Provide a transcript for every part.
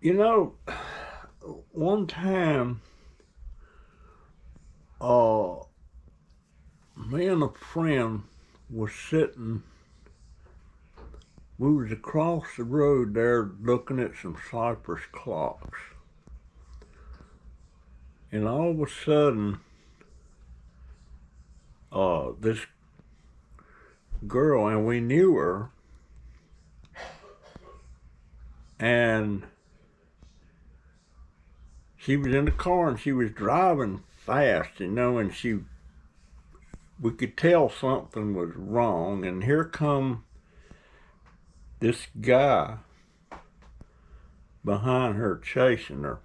You know, one time, uh, me and a friend was sitting. We was across the road there looking at some cypress clocks, and all of a sudden, this girl, and we knew her, and she was in the car and she was driving fast, and we could tell something was wrong. And here come this guy behind her chasing her,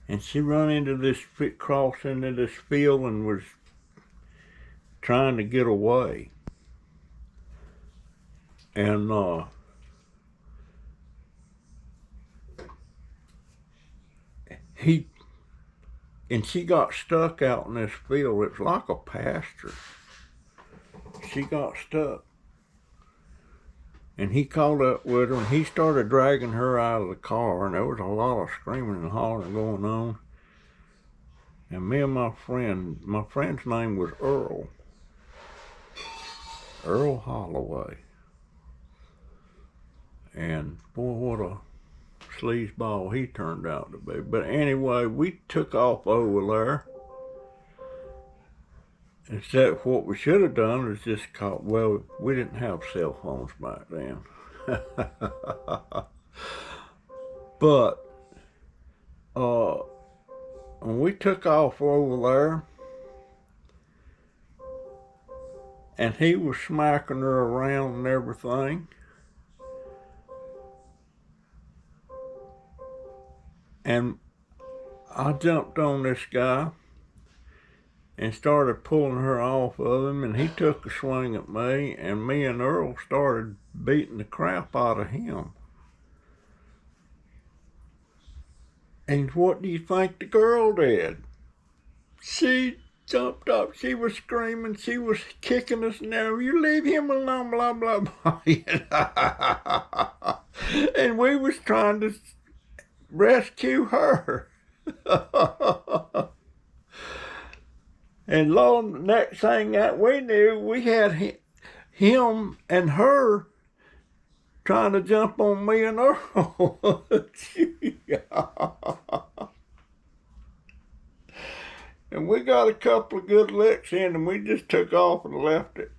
and she run into this cross into this field and was trying to get away. And he and she got stuck out in this field. It's like a pasture. She got stuck. And he caught up with her and he started dragging her out of the car, and there was a lot of screaming and hollering going on. And me and my friend's name was Earl Holloway. And boy, what a sleazeball he turned out to be. But anyway, we took off over there. Except what we should have done is just call. Well, we didn't have cell phones back then. But when we took off over there, and he was smacking her around and everything, and I jumped on this guy and started pulling her off of him, and he took a swing at me, and me and Earl started beating the crap out of him. And what do you think the girl did? She jumped up, she was screaming, she was kicking us now. You leave him alone, blah, blah, blah. And we was trying to rescue her. And lo, next thing that we knew, we had him and her trying to jump on me and Earl. And we got a couple of good licks in, and we just took off and left it.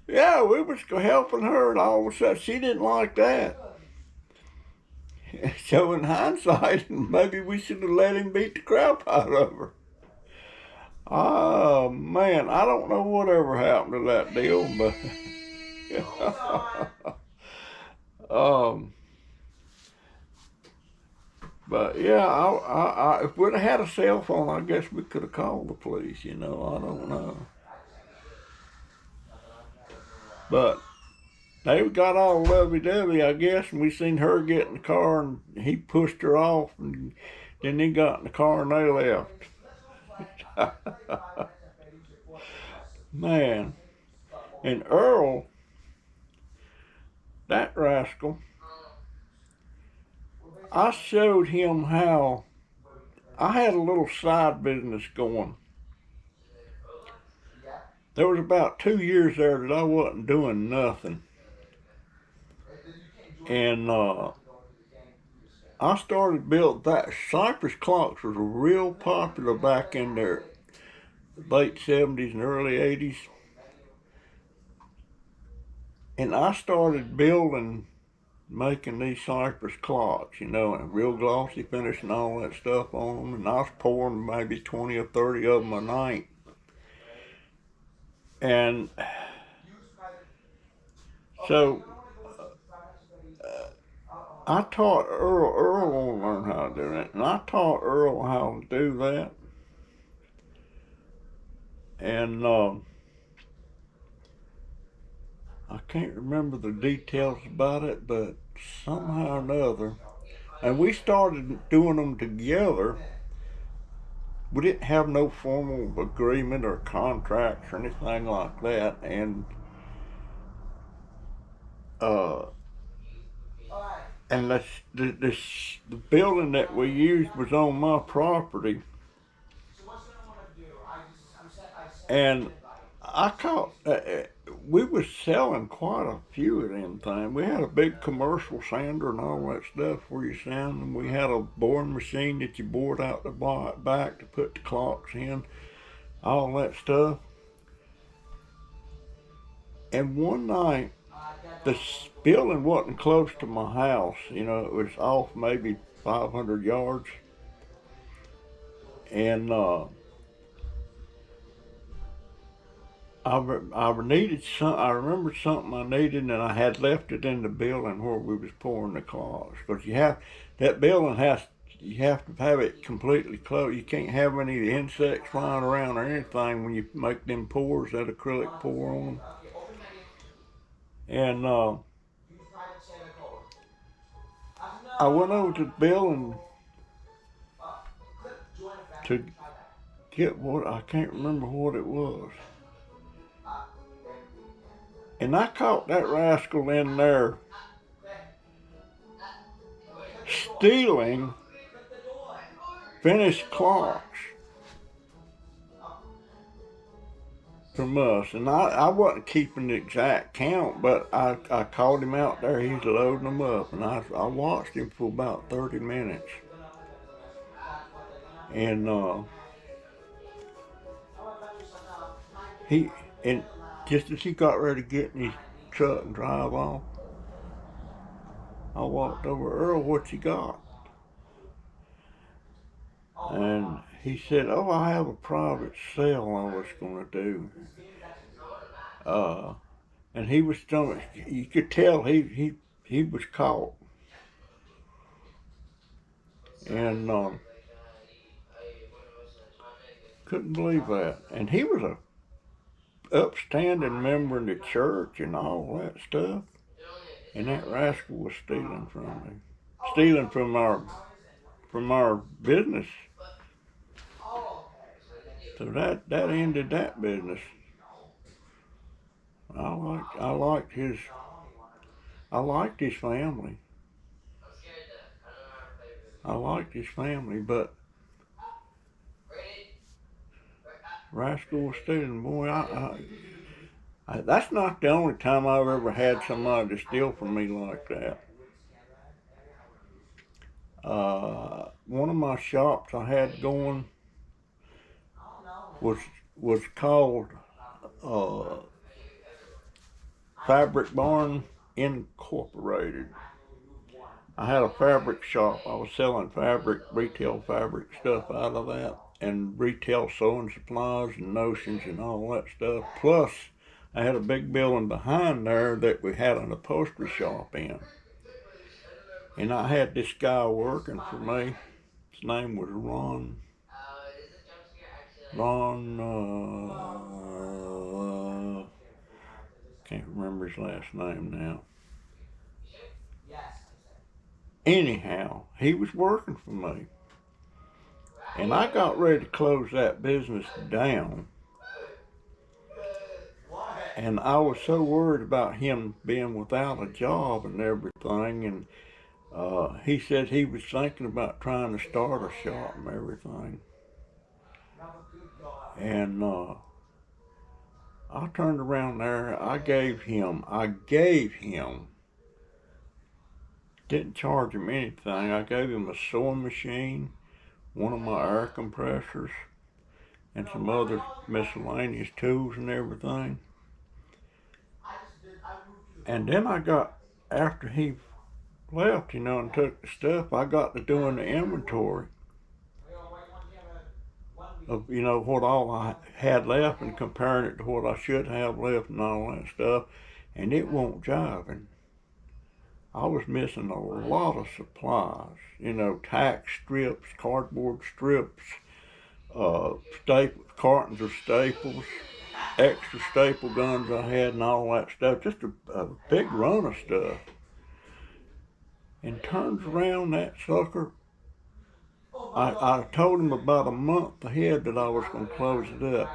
Yeah, we was helping her, and all of a sudden she didn't like that. So in hindsight, maybe we should have let him beat the crap out of her. Oh man, I don't know whatever happened to that deal, but yeah, if we'd have had a cell phone, I guess we could have called the police. I don't know. But they got all lovey-dovey, I guess, and we seen her get in the car, and he pushed her off, and then he got in the car and they left. Man. And Earl, that rascal, I showed him how I had a little side business going. There was about 2 years there that I wasn't doing nothing. And I started building that. Cypress clocks was real popular back in the late 70s and early 80s. And I started making these cypress clocks, and real glossy finish and all that stuff on them. And I was pouring maybe 20 or 30 of them a night. And so I taught Earl wanted to learn how to do that, and I taught Earl how to do that. And I can't remember the details about it, but somehow or another, and we started doing them together. We didn't have no formal agreement or contracts or anything like that, and uh, and the building that we used was on my property, and I caught. We was selling quite a few of them things. We had a big commercial sander and all that stuff where you sand them. We had a boring machine that you bored out the back to put the clocks in, all that stuff. And one night, the building wasn't close to my house. You know, it was off maybe 500 yards. And I needed some. I remembered something I needed, and I had left it in the building where we was pouring the clocks. Because that building you have to have it completely closed. You can't have any insects flying around or anything when you make them pours, that acrylic pour on them. And I went over to the building to get what, I can't remember what it was. And I caught that rascal in there stealing finished clocks from us. And I wasn't keeping the exact count, but I caught him out there. He's loading them up, and I watched him for about 30 minutes. And and just as he got ready to get in his truck and drive off, I walked over, Earl, what you got? And he said, oh, I have a private sale I was going to do. And he was stomach. You could tell he was caught. And couldn't believe that. And he was a upstanding member in the church and all that stuff. And that rascal was stealing from me, stealing from our business. So that ended that business. I liked his family. I liked his family, but rascal was stealing. Boy, that's not the only time I've ever had somebody to steal from me like that. One of my shops I had going was called Fabric Barn Incorporated. I had a fabric shop. I was selling retail fabric stuff out of that, and retail sewing supplies and notions and all that stuff. Plus, I had a big building behind there that we had an upholstery shop in. And I had this guy working for me. His name was Ron, can't remember his last name now. Anyhow, he was working for me. And I got ready to close that business down. And I was so worried about him being without a job and everything. And he said he was thinking about trying to start a shop and everything. And I turned around there. I gave him, didn't charge him anything. I gave him a sewing machine, one of my air compressors, and some other miscellaneous tools and everything. And then after he left, and took the stuff, I got to doing the inventory of, what all I had left and comparing it to what I should have left and all that stuff. And it won't jiving. I was missing a lot of supplies, tack strips, cardboard strips, cartons of staples, extra staple guns I had and all that stuff, just a big run of stuff. And turns around, that sucker, I told him about a month ahead that I was going to close it up.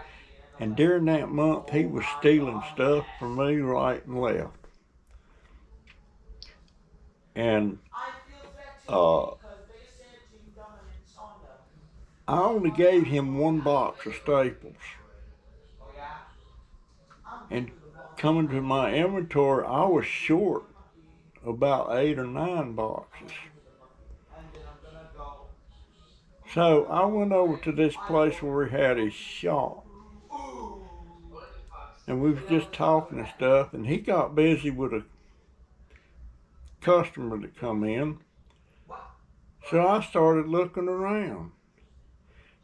And during that month, he was stealing stuff from me right and left. And uh, I only gave him one box of staples. And coming to my inventory, I was short about 8 or 9 boxes. So I went over to this place where he had his shop. And we was just talking and stuff, and he got busy with a customer that come in. So I started looking around.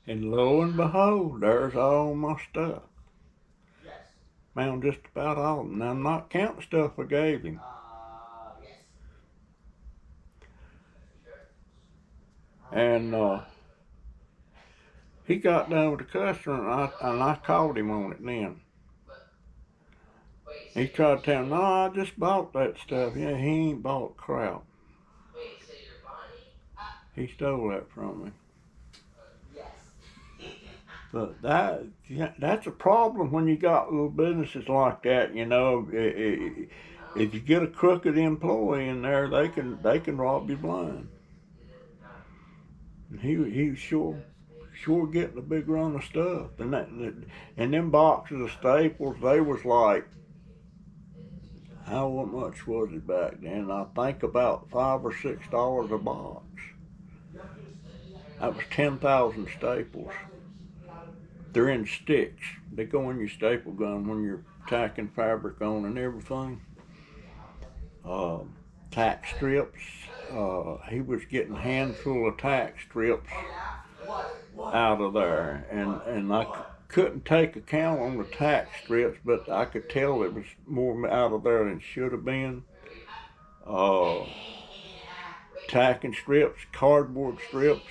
And lo and behold, there's all my stuff. Found just about all of them. Now, I'm not counting stuff I gave him. And he got done with the customer, and I called him on it then. He tried to tell me, no, I just bought that stuff. Yeah, he ain't bought crap. He stole that from me. But that's a problem when you got little businesses like that. You know, if you get a crooked employee in there, they can rob you blind. And he was sure getting a big run of stuff. And them boxes of staples, they was like, how much was it back then? I think about $5 or $6 a box. That was 10,000 staples. They're in sticks. They go in your staple gun when you're tacking fabric on and everything. Tack strips. He was getting a handful of tack strips out of there, and I couldn't take account on the tack strips, but I could tell it was more out of there than it should have been. Tacking strips, cardboard strips.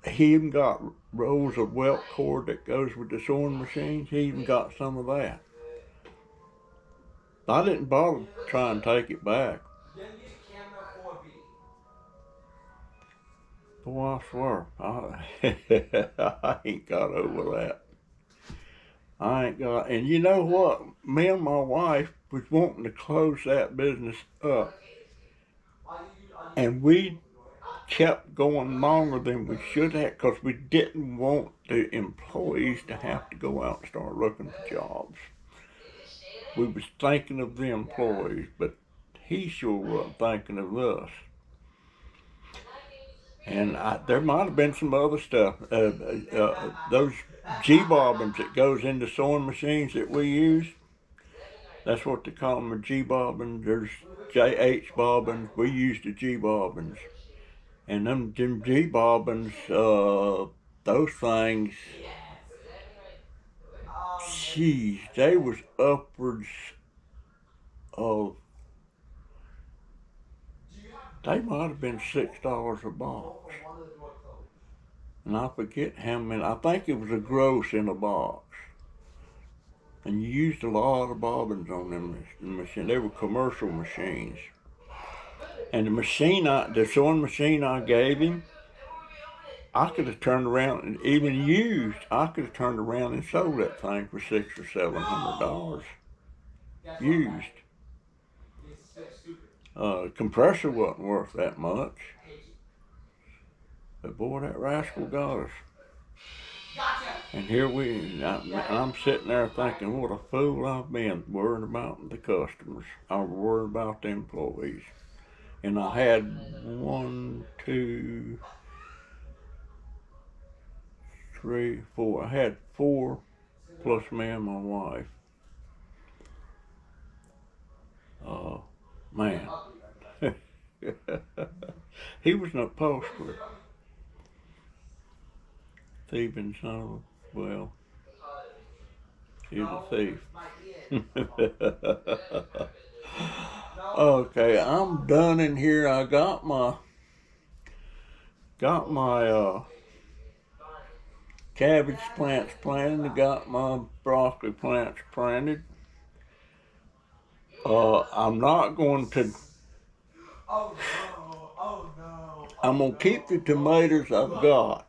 He even got rolls of welt cord that goes with the sewing machines. He even got some of that. I didn't bother trying to take it back. Boy, I swear, I ain't got over that. I ain't got, and you know what? Me and my wife was wanting to close that business up. And we kept going longer than we should have because we didn't want the employees to have to go out and start looking for jobs. We was thinking of the employees, but he sure wasn't thinking of us. And there might have been some other stuff. Those G-bobbins that goes into sewing machines that we use, that's what they call them, a G-bobbin. There's JH bobbins. We use the G-bobbins. And them G-bobbins, those things, geez, they was upwards of, they might have been $6 a box. And I forget how many, I think it was a gross in a box. And you used a lot of bobbins on them machines. They were commercial machines. And the sewing machine I gave him, I could have turned around and even used, I could have turned around and sold that thing for $600 or $700. Used. Compressor wasn't worth that much. But boy, that rascal got us. And here I'm sitting there thinking, what a fool I've been, worrying about the customers. I'm worried about the employees. And I had 1, 2, 3, 4. I had 4 plus me and my wife. Man. He was an upholsterer. Thieving son of a, well, he's a thief. Okay, I'm done in here. I got my cabbage plants planted. I got my broccoli plants planted. I'm not going to. I'm gonna keep the tomatoes I've got,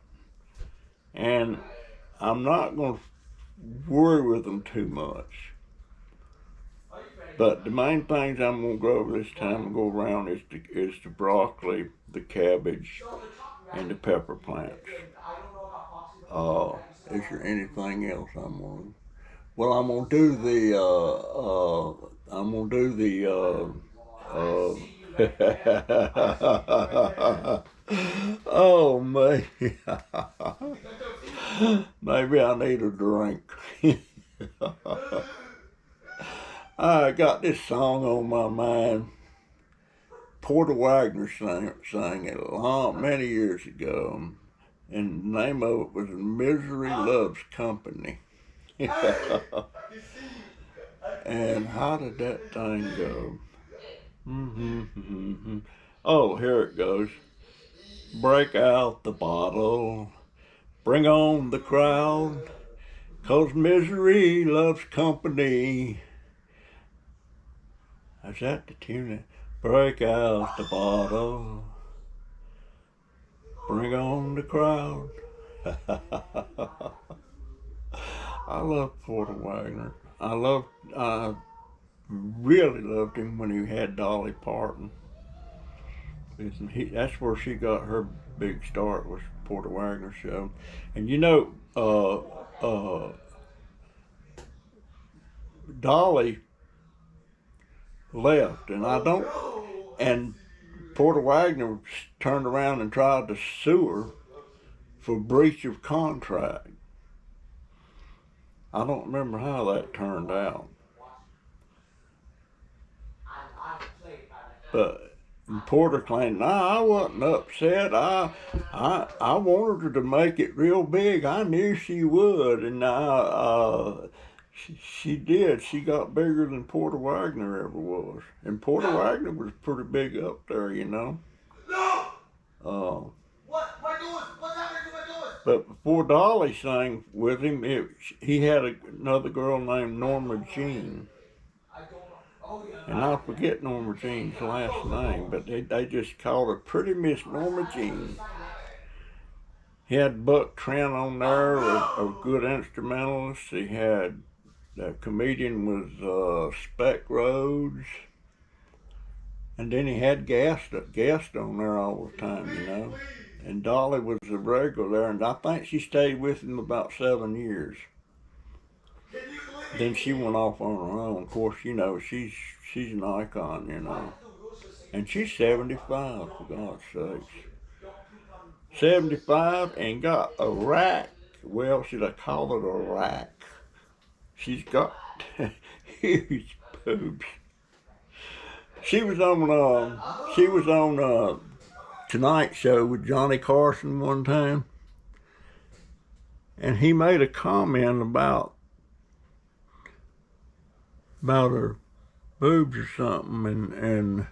and I'm not gonna worry with them too much. But the main things I'm gonna go over this time and go around is the broccoli, the cabbage, and the pepper plants. Uh, is there anything else I'm gonna? Well, I'm gonna do the. I'm gonna do the. Oh man, maybe I need a drink. I got this song on my mind. Porter Wagner sang it many years ago, and the name of it was "Misery Loves Company." And how did that thing go? Oh, here it goes. Break out the bottle, bring on the crowd, 'cause misery loves company. Is that the tune? Break out the bottle, bring on the crowd. I love Porter Wagner. I really loved him when he had Dolly Parton. That's where she got her big start, was Porter Wagner show. And you know, Dolly left, and Porter Wagner turned around and tried to sue her for breach of contract. I don't remember how that turned out. But Porter claimed, "Nah, I wasn't upset. I wanted her to make it real big. I knew she would, and she did. She got bigger than Porter Wagner ever was. And Porter Wagner was pretty big up there, you know." But before Dolly sang with him, he had another girl named Norma Jean. And I forget Norma Jean's last name, but they just called her Pretty Miss Norma Jean. He had Buck Trent on there, a good instrumentalist. He had, the comedian was Speck Rhodes. And then he had guests on there all the time, you know. And Dolly was a regular there, and I think she stayed with him about 7 years. Then she went off on her own. Of course, you know, she's an icon, you know. And she's 75, for God's sakes. 75 and got a rack. Well, should I call it a rack? She's got huge boobs. She was on Tonight Show with Johnny Carson one time, and he made a comment about her boobs or something, and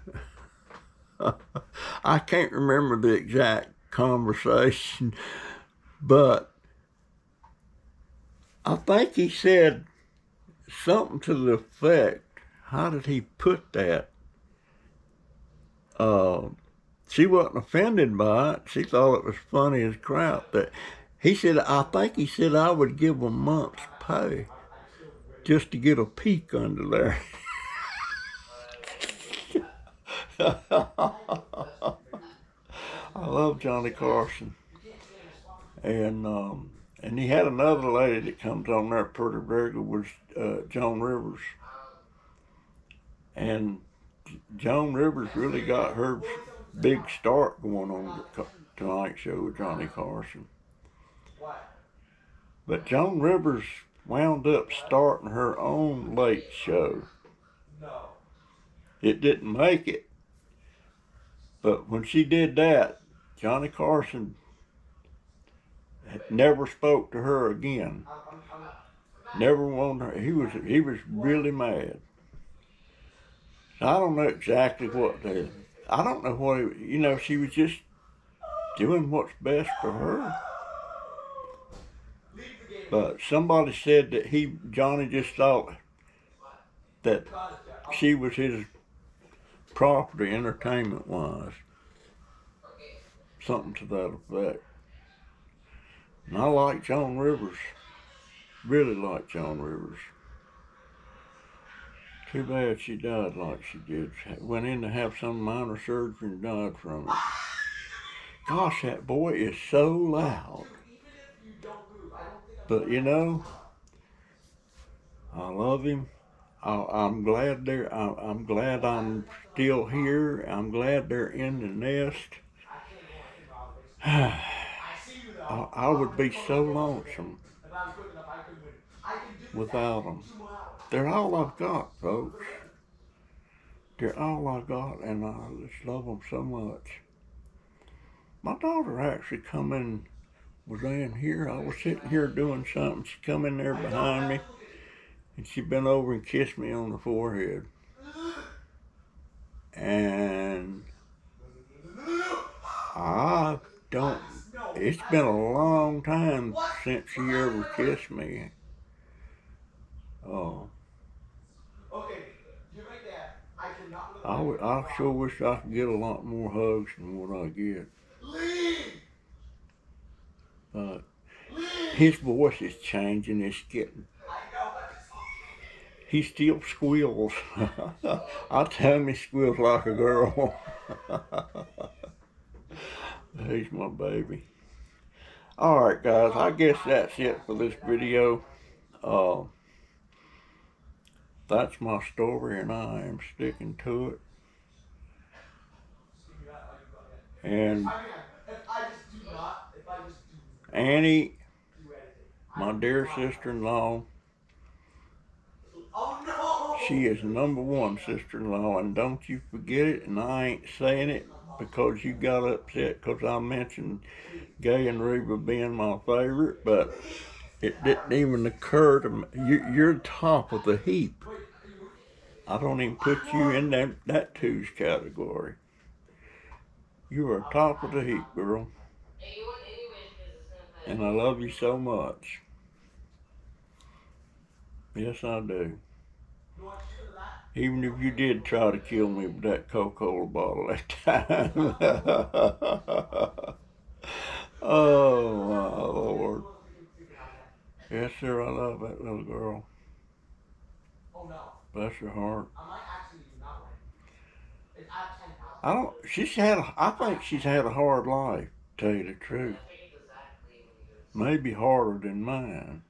I can't remember the exact conversation, but I think he said something to the effect, how did he put that? She wasn't offended by it. She thought it was funny as crap. That I think he said I would give a month's pay just to get a peek under there. I love Johnny Carson. And he had another lady that comes on there pretty regular, was Joan Rivers. And Joan Rivers really got her big start going on the Tonight Show with Johnny Carson. But Joan Rivers wound up starting her own late show. It didn't make it, but when she did that, Johnny Carson never spoke to her again. Never wanted her. He was really mad. I don't know exactly I don't know what she was just doing what's best for her. But somebody said that Johnny just thought that she was his property, entertainment-wise. Something to that effect. And I like Joan Rivers. Really like Joan Rivers. Too bad she died like she did. Went in to have some minor surgery and died from it. Gosh, that boy is so loud. But you know, I love him. I'm glad I'm glad I'm still here. I'm glad they're in the nest. I would be so lonesome without them. They're all I've got, folks. They're all I got, and I just love them so much. My daughter actually was in here. I was sitting here doing something. She come in there behind me, and she bent over and kissed me on the forehead. And I don't, it's been a long time since she ever kissed me. Oh. I sure wish I could get a lot more hugs than what I get. But his voice is changing. It's getting. He still squeals. I tell him he squeals like a girl. He's my baby. Alright guys, I guess that's it for this video. That's my story and I am sticking to it. And Annie, my dear sister-in-law, she is #1 sister-in-law, and don't you forget it. And I ain't saying it because you got upset because I mentioned Gay and Reba being my favorite, but it didn't even occur to me. You're top of the heap. I don't even put you in that twos category. You are top of the heap, girl. And I love you so much. Yes, I do. Even if you did try to kill me with that Coca-Cola bottle that time. Oh, my Lord. Yes, sir, I love that little girl. Bless her heart. I think she's had a hard life, to tell you the truth. Maybe harder than mine.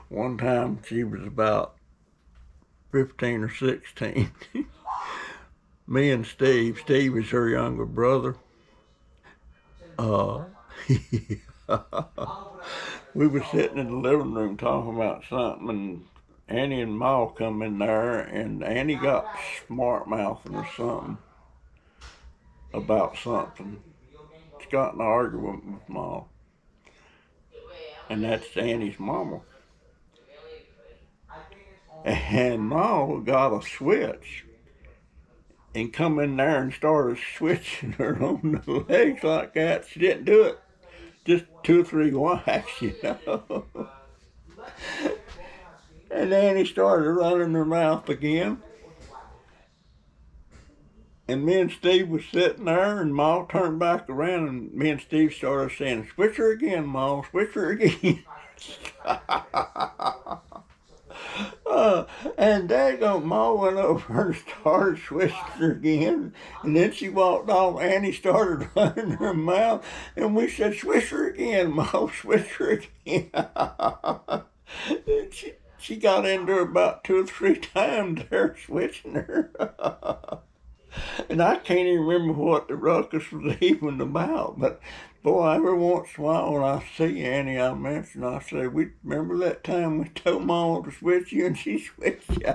One time she was about 15 or 16. Me and Steve is her younger brother. We were sitting in the living room talking about something, and Annie and Ma come in there, and Annie got smart mouthing or something about something. She got in an argument with Ma. And that's Annie's mama. And Ma got a switch and come in there and started switching her on the legs like that. She didn't do it just 2 or 3 whacks, you know. And Annie started running her mouth again. And me and Steve was sitting there, and Ma turned back around, and me and Steve started saying, "Switch her again, Ma, switch her again." And daggone Ma went over and started switching her again. And then she walked off. Annie started running her mouth. And we said, "Switch her again, Ma, switch her again." And she got into her about 2 or 3 times there, switching her. And I can't even remember what the ruckus was even about. But boy, every once in a while when I see Annie, I say, "We remember that time we told Mama to switch you and she switched you."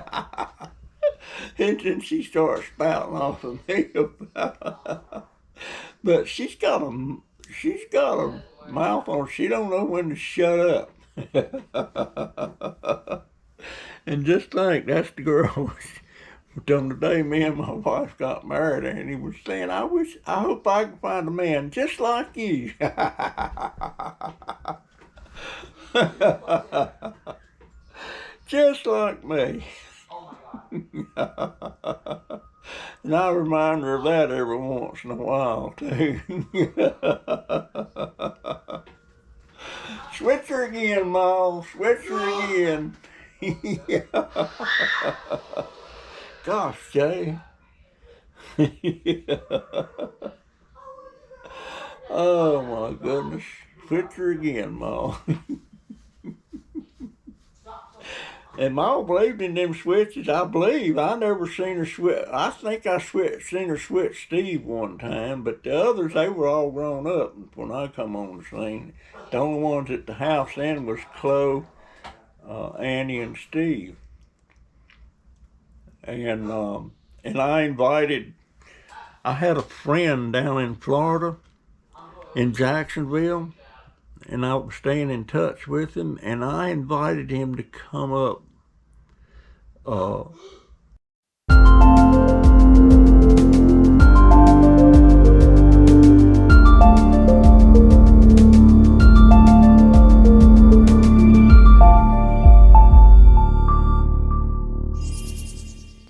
And then she starts spouting off of me about. But she's got a mouth on. She don't know when to shut up. And just think, that's the girl. Till the day me and my wife got married, and he was saying, I hope I can find a man just like you." Just like me. And I remind her of that every once in a while, too. "Switch her again, Ma, switch her again." Yeah. Gosh, Jay. Oh my goodness. Switcher again, Ma. And Ma believed in them switches. I believe. I never seen her switch. I think seen her switch Steve one time, but the others, they were all grown up when I come on the scene. The only ones at the house then was Chloe, Annie, and Steve. And I had a friend down in Florida, in Jacksonville, and I was staying in touch with him, and I invited him to come up